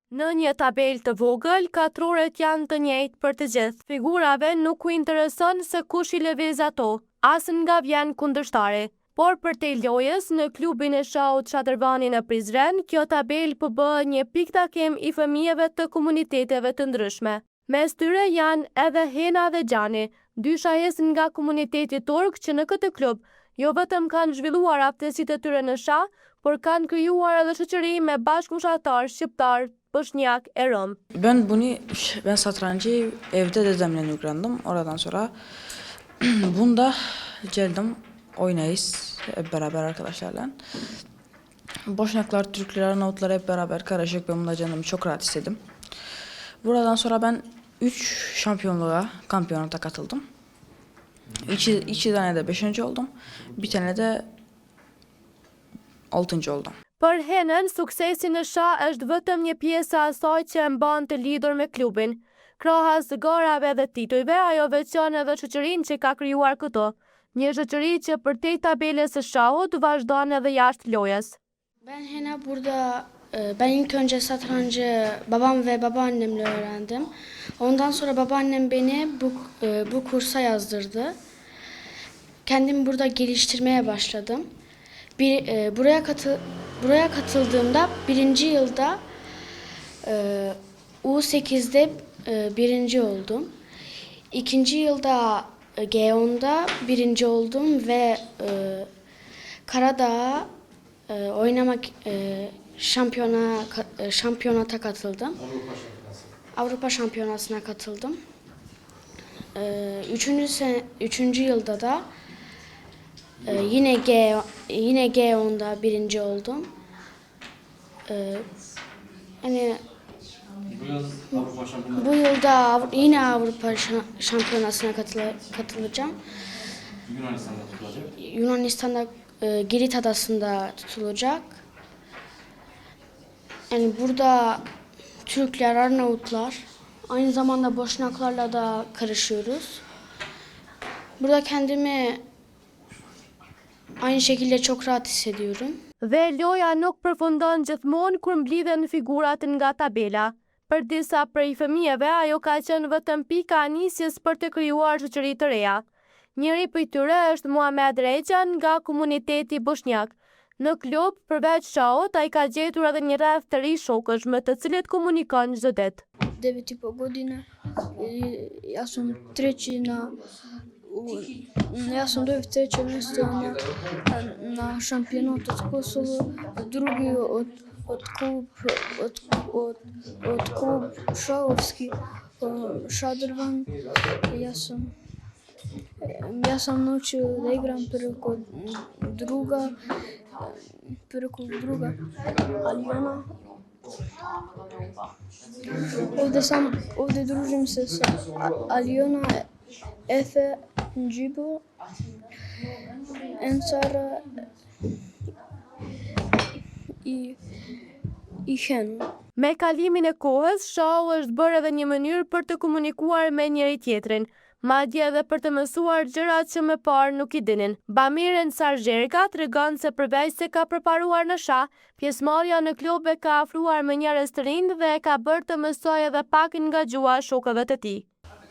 Në një tabel të vogël, katroret janë të njëjtë për të gjithë. Figurave nuk u intereson se kush i lëviz ato, as nga vjen kundërshtare. Por për te lojës në klubin e Shahut Çadërvani në Prizren, kjo tabel po bëhet një piktakim i fëmijëve të komuniteteve të ndryshme. Mes tyre janë edhe Hena dhe Gjani, dy shajes nga komuniteti turk që në këtë klub jo vetëm kanë zhvilluar aftësitë e tyre në shah, por kanë krijuar edhe shoqëri me bashkëfushatar shqiptar, bosnjak e rom. Ben satrancı evde dedemle öğrendim. Oradan sonra bunda geldim oynayız hep beraber arkadaşlarla. Boşnaklar, Türkler, Arnavutlar hep beraber karışık. Ben bunda canımı çok rahat hissettim. Buradan sonra ben 3 kampiyonata katıldım. 2 tane de 5. oldum. Bir tane de 6. oldum. Për Henën, suksesi në shah është vetëm një pjesë e asaj që e mban të lidhur me klubin. Krahas garave dhe titujve, ajo veçon edhe shoqërinë që ka krijuar këto. Një shoqëri që përtej tabelës së shahut vazhdon edhe jashtë lojës. Ben Hena burada ben ilk önce satrancı babam ve babaannemle öğrendim. Ondan sonra babaannem beni bu kursa yazdırdı. Kendimi burada geliştirmeye başladım. Buraya katıldığımda 1. yılda U8'de 1. oldum. 2. yılda G10'da 1. oldum ve Karadağ'a oynamak şampiyonata katıldım. Avrupa Şampiyonası'na katıldım. 3. yılda da yine G10'da 1. oldum. Hani bu yılda yine Avrupa Şampiyonası'na katılacağım. Yunanistan'da Girit Adası'nda tutulacak. Yani burada Türkler, Arnavutlar, aynı zamanda Boşnaklarla da karışıyoruz. Burada kendimi aynı şekilde çok rahat hissediyorum. Dhe loja nuk përfundon gjithmonë kur mblidhen figurat nga tabela. Për disa prej fëmijëve, ajo ka qenë vetëm pika e nisjes për të krijuar shoqëri të reja. Njëri prej tyre është Muhamed Reçan nga komuniteti bosnjak. Në klub, përveç shahut, ai ka gjetur edhe një rreth të ri shokësh me të cilët komunikon çdo ditë. 9,5 godine, ja sam treći ja sam dobio 3. mjesto na šampionatu od Kosova, drugi od klub Šahovski Šadrvan. Ja sam naučio da igram preko druga Alijana. Ovdje družim se sa Alijana, Efe, Njibo, Ensara i Henu. Me kalimin e kohës, shahu është bërë edhe një mënyrë për të komunikuar me njëri tjetrin, madje edhe për të mësuar gjërat që më parë nuk i dinin. Bamir Ensar Zherga tregon se përveç se ka përparuar në shah, pjesëmarrja në klub e ka afruar me njerëz të rinj dhe e ka bërë të mësoj edhe pak nga gjua shokëve të tij.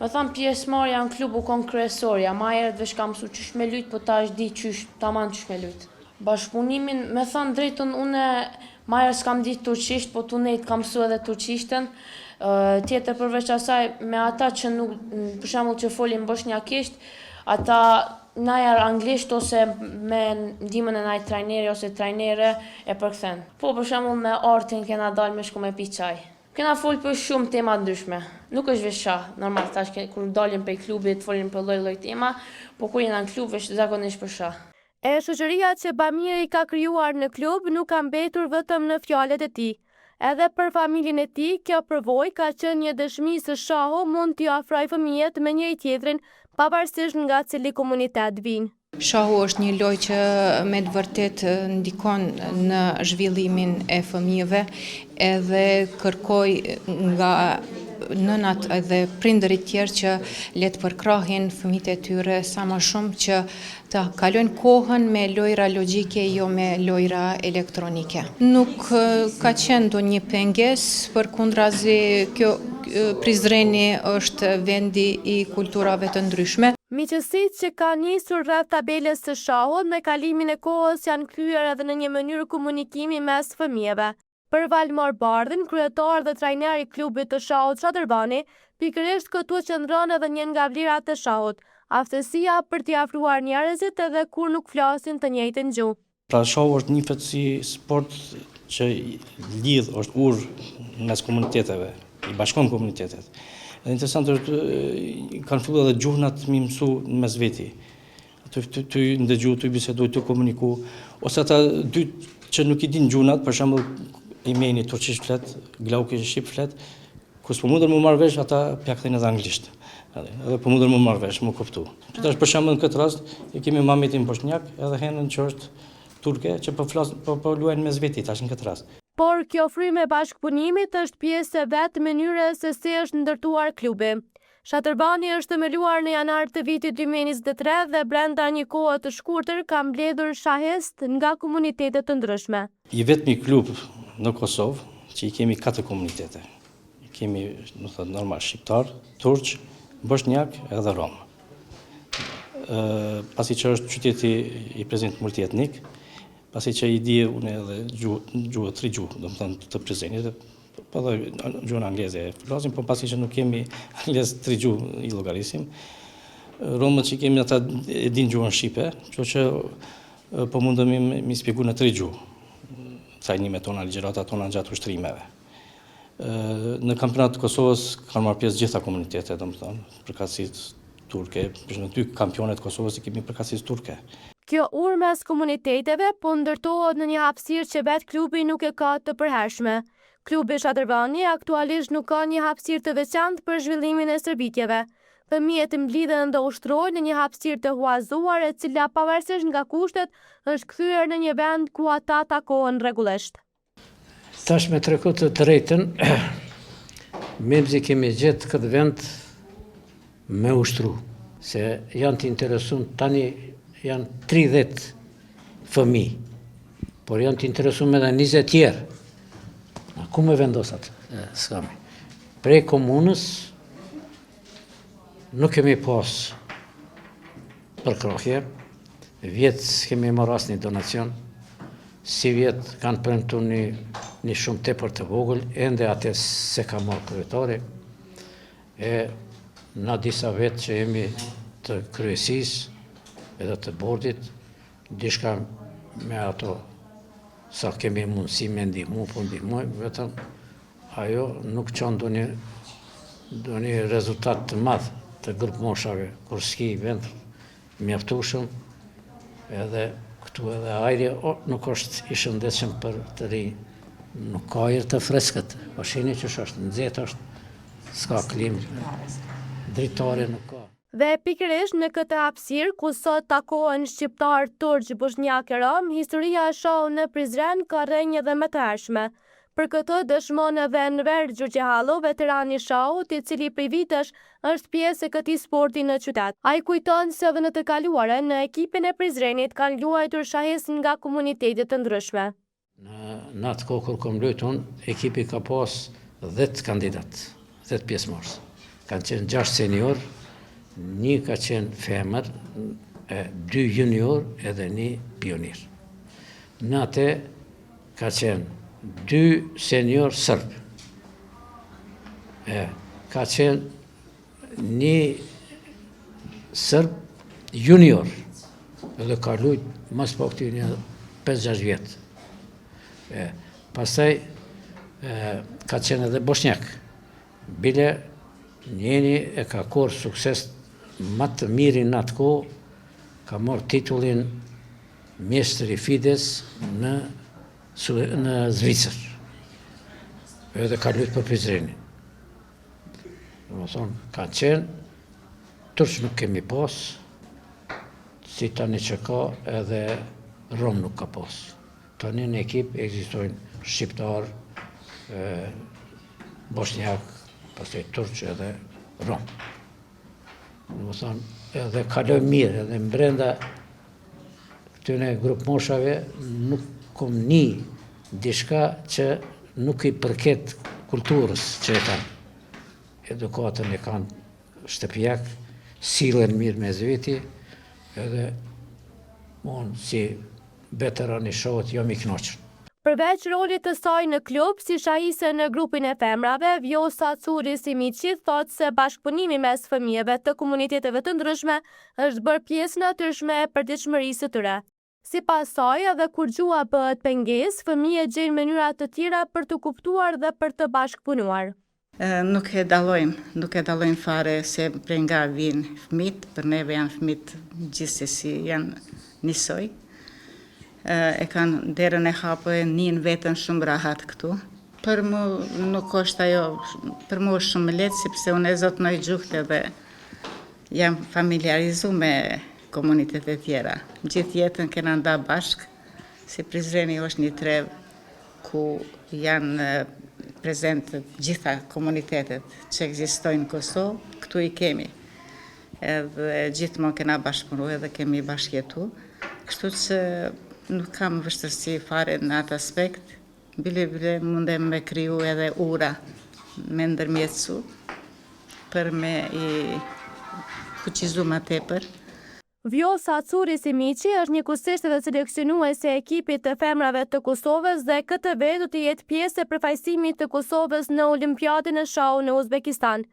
Me thamë pjesëmarrja në klub u kon kryesorja, ma herët veç kam mësu qysh me lujt, po tash di qysh, tamam qysh me lujt. Bashkëpunimin, me thamë drejtën, une ma herët s'kam ditë turqisht, po tunet kam mësu edhe turqishtën. Tjetër përveç asaj, me ata që nuk, për shembull që folin bosnjakisht, ata najar anglisht ose me ndihmën e ndaj trajneri ose trajnere e përkthen. Po për shembull me artin kena dalë me shku me pi çaj. Kena folë për shumë tema ndryshme. Nuk është veç shah, normal, tash kur dalim prej klubit, folin për lloj tema, po kur jena në klub veç zakonisht për shah. E shoqëria që Bamiri ka krijuar në klub nuk ka mbetur vetëm në fjalët e tij. Edhe për familjen e tij, kjo përvojë ka qenë një dëshmi se shahu mund t'i afrojë fëmijët me njëri tjetrin, pavarësisht nga cili komunitet vinë. Shahu është një lojë që me të vërtet ndikon në zhvillimin e fëmijëve edhe kërkoj nga nënat edhe prindërit tjerë që le të përkrahin fëmijët e tyre sa më shumë që të kalojnë kohën me lojra logjike, jo me lojra elektronike. Nuk ka qenë ndonjë pengesë, përkundrazi kjo Prizreni është vendi i kulturave të ndryshme. Miqësitë që ka nisur rreth tabelës së shahut me kalimin e kohës janë kryer edhe në një mënyrë komunikimi mes fëmijëve. Për Valmor Bardhin, kryetar dhe trajner i klubit të shahut Shadrvani, pikërisht këtu qëndron edhe një nga vlerat e shahut, aftësia për t'i afruar njerëzit edhe kur nuk flasin të njëjtën gjuhë. Pra shahu është njihet si sport që lidh, është urë mes komuniteteve, i bashkon komunitetet. Edhe interesant është, kanë filluar edhe gjuhnat mi mësu në mes veti. Ty ndëgju, ty bisedu, ty komuniku, ose ata dy që nuk i din gjuhnat, për shembull Imeni turqisht flet, Glauki shqip flet, kur s'po mundën më marrë vesh, ata pjakthejnë edhe anglisht. Edhe po mundën më marrë vesh, më kuptu. Tash për shembull në këtë rast, i kemi Mametin Bosnjak, edhe Henën që është turke, që po luajnë mes veti tash në këtë rast. Por kjo frymë e bashkëpunimit është pjesë e vetë mënyrës se si është ndërtuar klubi. Shadrvani është themeluar në janar të vitit 2023 dhe brenda një kohe të shkurtër ka mbledhur shahest nga komunitetet të ndryshme. I vetmi klub në Kosovë që i kemi 4 komunitete. I kemi, normal, shqiptar, turq, bosnjak edhe rom. Pasi që është qyteti i prezent multietnik, pasi që i dije unë edhe gjuhë, 3 gjuhë, do më thënë të prezenit, po dhe gjuhën angleze e flasim, po pasi që nuk kemi anglez 3 gjuhë i llogarisim. Romët që kemi ata e din gjuhën shqipe, që po mundemi mi spjegu në 3 gjuhë. Trajnimet tona, ligjëratat tona gjatë ushtrimeve. Në kampionat të Kosovës kanë marrë pjesë gjitha komunitetet, domethënë, përkatësisë turke, për në 2 kampionet Kosovës i kemi përkatësisë turke. Kjo urë mes komuniteteve po ndërtohet në një hapësirë që vetë klubi nuk e ka të përhershme. Klubi Shadrvani aktualisht nuk ka një hapësirë të veçantë për zhvillimin e shërbitjeve. Fëmijët mblidhen dhe ushtrojnë në një hapësirë të huazuar e cila pavarësisht nga kushtet është kthyer në një vend ku ata takohen rregullisht. Tash me treku të drejtën, memzi kemi gjetë këtë vend me ushtru, se janë të interesuar, tani janë 30 fëmijë, por janë të interesuar edhe 20 tjerë. Ku me vendosat? S'kami. Prej komunës nuk kemi pas përkrohje, vjetë s'kemi marrë asnjë donacion, si vjetë kanë premtu një shumë tepër të vogël, ende atë se ka marrë kryetari, e na disa vetë që jemi të kryesisë edhe të bordit, dishka me ato sa kemi mundësi me ndihmu, po ndihmojmë, vetëm ajo nuk qënë do një rezultat të madh të grupë moshave, kur s'ki vend mjaftueshëm, edhe këtu edhe ajri nuk është i shëndetshëm për të rinj, nuk ka ajër të freskët, po shihni që është nxehtë, s'ka klimë, dritare nuk ka. Dhe pikërisht në këtë hapësirë, ku sot takohen shqiptar, turq, bosnjak e rom, historia e shahut në Prizren ka rënë edhe më të hershme. Për këtë dëshmon edhe Enver Gjurgjehallo, veteran i shahut, i cili prej vitesh është pjesë e këtij sporti në qytet. Ai kujton se edhe në të kaluarën në ekipin e Prizrenit kanë luajtur shahes nga komunitete të ndryshme. Në atë kohë kur kam luajtur unë, ekipi ka pas 10 kandidat, 10 pjesëmarrës. Kanë qenë 6 senior, 1 ka qenë femër, 2 junior edhe 1 pionir. Në atë ka qenë 2 senior sërb, ka qenë 1 sërb junior, edhe ka luajt mas po këti një 5-6 vjetë. Pastaj ka qenë edhe bosnjak, bile njeni e ka korë sukses më të mirin në atë kohë, ka marrë titullin mjeshtër i Fides në Zvicër. Edhe ka luajtur për Prizrenin. Domethënë, ka qenë, turq nuk kemi pas, si tani që ka edhe rom nuk ka pas. Tani në ekip ekzistojnë shqiptar, bosnjak, pastaj turq edhe rom. Në më thonë, edhe kaloj mirë, edhe mbrenda këtyne grup moshave nuk kom një diçka që nuk i përket kulturës që e kanë. Edukatën e kanë shtëpijak, sillen mirë me zveti, edhe unë si veteran i shohët jam i kënaqur. Përveç rolit të saj në klub si shahise në grupin e femrave, Vjosa Curi Simiqi thotë se bashkëpunimi mes fëmijëve të komuniteteve të ndryshme është bërë pjesë natyrshme e përditshmërisë së tyre. Sipas saj, edhe kur gjua bëhet pengesë, fëmijët gjejnë mënyra të tjera për të kuptuar dhe për të bashkëpunuar. Nuk e dallojmë fare se prej nga vinë fëmijët, për neve janë fëmijët gjithsesi janë njësoj. E kanë derën e hapur, njën vetën shumë rahat këtu. Për mu nuk është ajo, për mu është shumë lehtë, sepse unë e zotnoj gjuhët edhe jam familiarizu me komunitetet tjera. Gjithë jetën kena nda bashkë, si Prizreni është një trev ku janë prezent gjitha komunitetet që ekzistojnë në Kosovë, këtu i kemi. Edhe gjithmonë kena bashkëpunu edhe kemi bashkjetu. Kështu që nuk kam vështërsi fare në atë aspekt, bile mundem me kriju edhe ura me ndërmjetësu për me i fuqizu ma tepër. Vjosa Curi Simiqi është një kursiste dhe seleksionuese e ekipit të femrave të Kosovës dhe këtë vit do të jetë pjesë e përfaqësimit të Kosovës në Olimpiadën e Shau në Uzbekistan.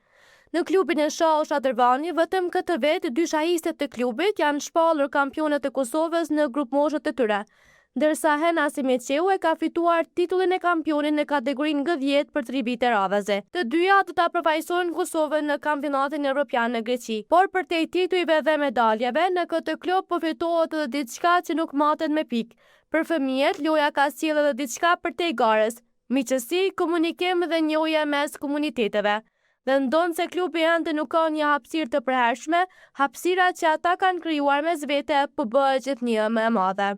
Në klubin e Shau Shadrvani, vetëm këtë vit 2 shahiste të klubit janë shpallur kampionët e Kosovës në grup moshët të tyre, ndërsa Hena Simiqeu e ka fituar titullin e kampionit në kategorinë G10 për 3 vite radhaze. Të dyja do ta përfaqësojnë Kosovën në kampionatin evropian në Greqi. Por përtej titujve dhe medaljeve, në këtë klub po fitohet edhe diçka që nuk matet me pikë. Për fëmijët, loja ka sjellë edhe diçka përtej garës, miqësi, komunikim dhe njohje mes komuniteteve. Dhe ndonë se klubi ende nuk ka një hapësirë të përhershme, hapësira që ata kanë krijuar mes vete po bëhet gjithnjë më e madhe.